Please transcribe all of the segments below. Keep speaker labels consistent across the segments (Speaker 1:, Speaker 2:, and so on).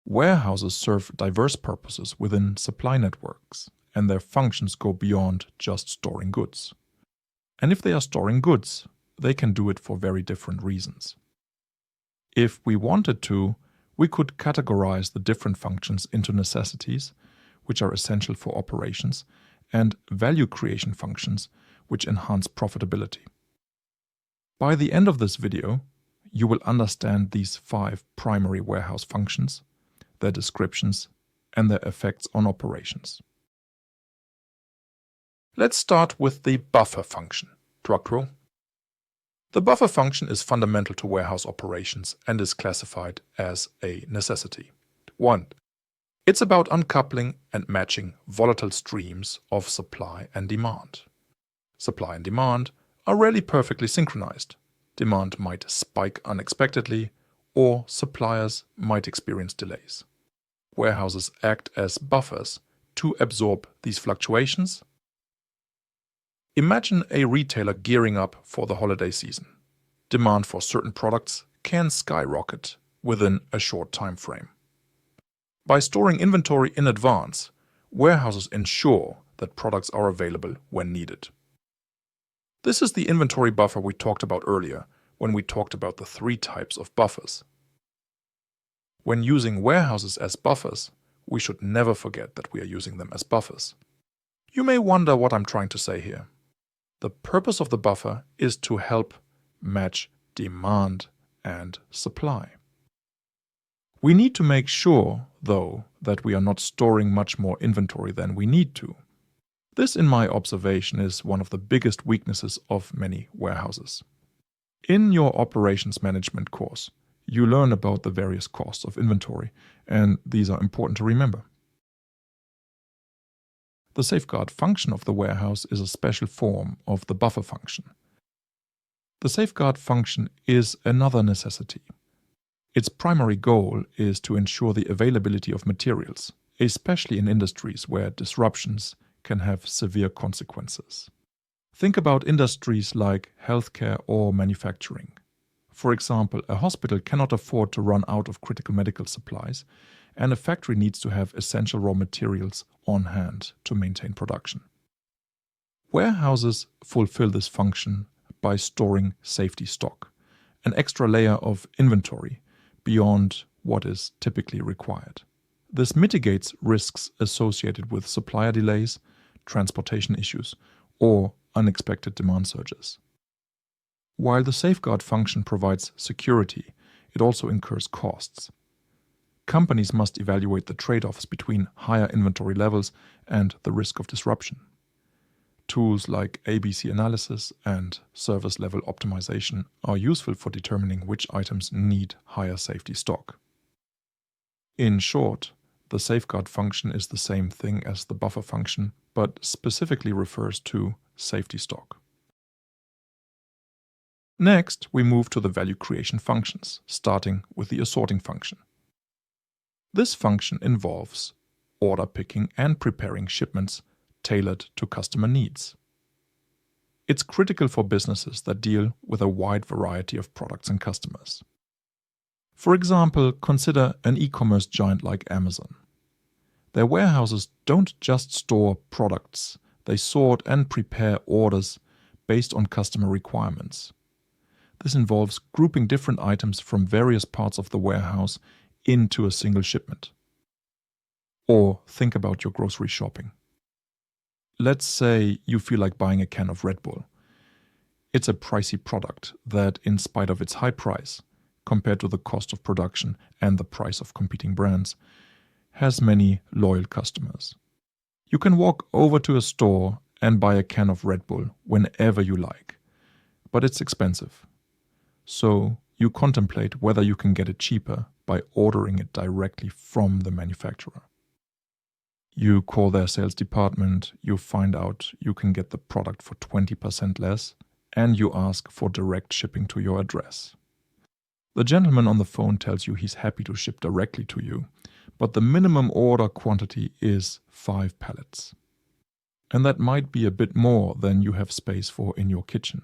Speaker 1: Warehouses serve diverse purposes within supply networks, and their functions go beyond just storing goods. And if they are storing goods, they can do it for very different reasons. If we wanted to, we could categorize the different functions into necessities, which are essential for operations, and value creation functions, which enhance profitability. By the end of this video, you will understand these 5 primary warehouse functions, their descriptions, and their effects on operations. Let's start with the buffer function. Truck roll. The buffer function is fundamental to warehouse operations and is classified as a necessity. 1. It's about uncoupling and matching volatile streams of supply and demand. Supply and demand are rarely perfectly synchronized. Demand might spike unexpectedly, or suppliers might experience delays. Warehouses act as buffers to absorb these fluctuations. Imagine a retailer gearing up for the holiday season. Demand for certain products can skyrocket within a short time frame. By storing inventory in advance, warehouses ensure that products are available when needed. This is the inventory buffer we talked about earlier when we talked about the 3 types of buffers. When using warehouses as buffers, we should never forget that we are using them as buffers. You may wonder what I'm trying to say here. The purpose of the buffer is to help match demand and supply. We need to make sure, though, that we are not storing much more inventory than we need to. This, in my observation, is one of the biggest weaknesses of many warehouses. In your operations management course, you learn about the various costs of inventory, and these are important to remember. The safeguard function of the warehouse is a special form of the buffer function. The safeguard function is another necessity. Its primary goal is to ensure the availability of materials, especially in industries where disruptions can have severe consequences. Think about industries like healthcare or manufacturing. For example, a hospital cannot afford to run out of critical medical supplies, and a factory needs to have essential raw materials on hand to maintain production. Warehouses fulfill this function by storing safety stock, an extra layer of inventory beyond what is typically required. This mitigates risks associated with supplier delays, transportation issues, or unexpected demand surges. While the safeguard function provides security, it also incurs costs. Companies must evaluate the trade-offs between higher inventory levels and the risk of disruption. Tools like ABC analysis and service level optimization are useful for determining which items need higher safety stock. In short, the safeguard function is the same thing as the buffer function, but specifically refers to safety stock. Next, we move to the value creation functions, starting with the assorting function. This function involves order picking and preparing shipments tailored to customer needs. It's critical for businesses that deal with a wide variety of products and customers. For example, consider an e-commerce giant like Amazon. Their warehouses don't just store products, they sort and prepare orders based on customer requirements. This involves grouping different items from various parts of the warehouse into a single shipment. Or think about your grocery shopping. Let's say you feel like buying a can of Red Bull. It's a pricey product that, in spite of its high price, compared to the cost of production and the price of competing brands, has many loyal customers. You can walk over to a store and buy a can of Red Bull whenever you like, but it's expensive. So you contemplate whether you can get it cheaper by ordering it directly from the manufacturer. You call their sales department, you find out you can get the product for 20% less, and you ask for direct shipping to your address. The gentleman on the phone tells you he's happy to ship directly to you, but the minimum order quantity is 5 pallets. And that might be a bit more than you have space for in your kitchen.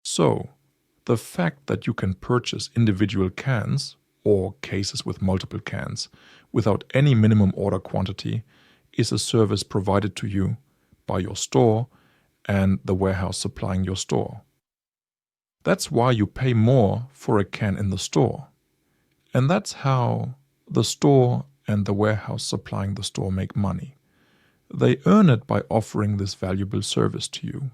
Speaker 1: So, the fact that you can purchase individual cans or cases with multiple cans without any minimum order quantity is a service provided to you by your store and the warehouse supplying your store. That's why you pay more for a can in the store. And that's how the store and the warehouse supplying the store make money. They earn it by offering this valuable service to you.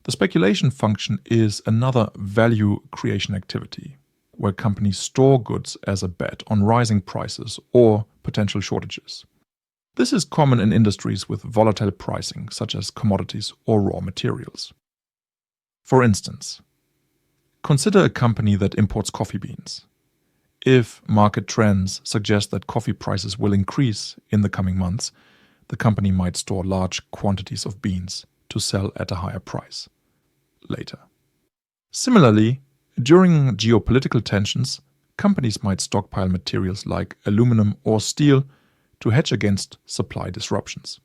Speaker 1: The speculation function is another value creation activity, where companies store goods as a bet on rising prices or potential shortages. This is common in industries with volatile pricing, such as commodities or raw materials. For instance, consider a company that imports coffee beans. If market trends suggest that coffee prices will increase in the coming months, the company might store large quantities of beans to sell at a higher price later. Similarly, during geopolitical tensions, companies might stockpile materials like aluminum or steel to hedge against supply disruptions.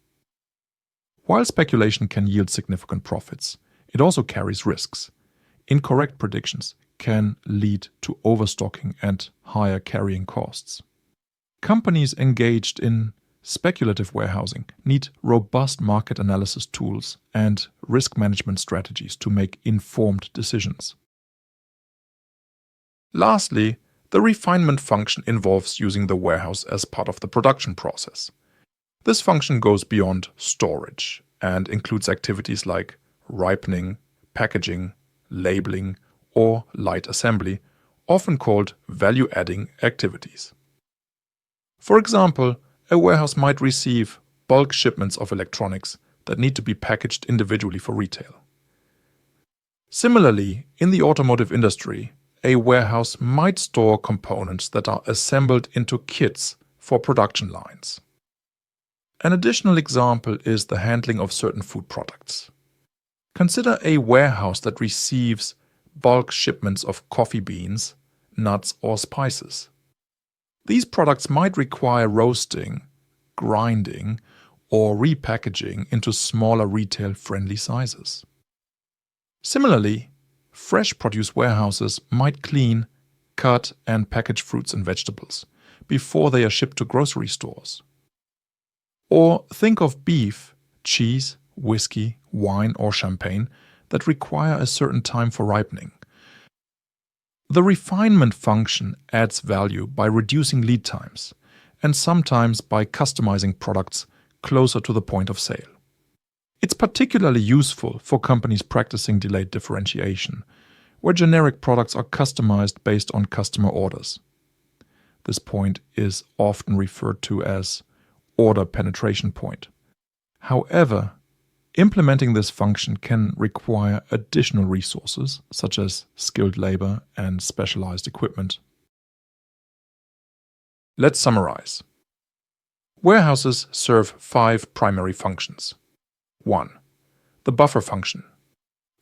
Speaker 1: While speculation can yield significant profits, it also carries risks. Incorrect predictions can lead to overstocking and higher carrying costs. Companies engaged in speculative warehousing need robust market analysis tools and risk management strategies to make informed decisions. Lastly, the refinement function involves using the warehouse as part of the production process. This function goes beyond storage and includes activities like ripening, packaging, labeling, or light assembly, often called value-adding activities. For example, a warehouse might receive bulk shipments of electronics that need to be packaged individually for retail. Similarly, in the automotive industry, a warehouse might store components that are assembled into kits for production lines. An additional example is the handling of certain food products. Consider a warehouse that receives bulk shipments of coffee beans, nuts, or spices. These products might require roasting, grinding, or repackaging into smaller retail-friendly sizes. Similarly, fresh produce warehouses might clean, cut, and package fruits and vegetables before they are shipped to grocery stores. Or think of beef, cheese, whiskey, wine, or champagne that require a certain time for ripening. The refinement function adds value by reducing lead times and sometimes by customizing products closer to the point of sale. It's particularly useful for companies practicing delayed differentiation, where generic products are customized based on customer orders. This point is often referred to as order penetration point. However, implementing this function can require additional resources, such as skilled labor and specialized equipment. Let's summarize. Warehouses serve 5 primary functions. 1. The buffer function,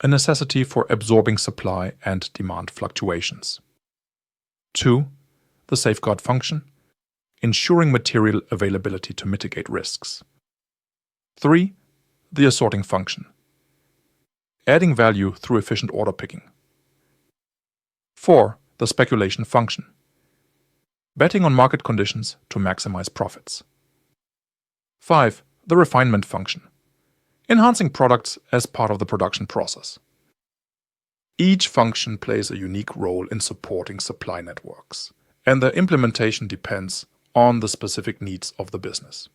Speaker 1: a necessity for absorbing supply and demand fluctuations. 2. The safeguard function, ensuring material availability to mitigate risks. 3. The assorting function, adding value through efficient order picking. 4. The speculation function, betting on market conditions to maximize profits. 5. The refinement function, enhancing products as part of the production process. Each function plays a unique role in supporting supply networks, and their implementation depends on the specific needs of the business.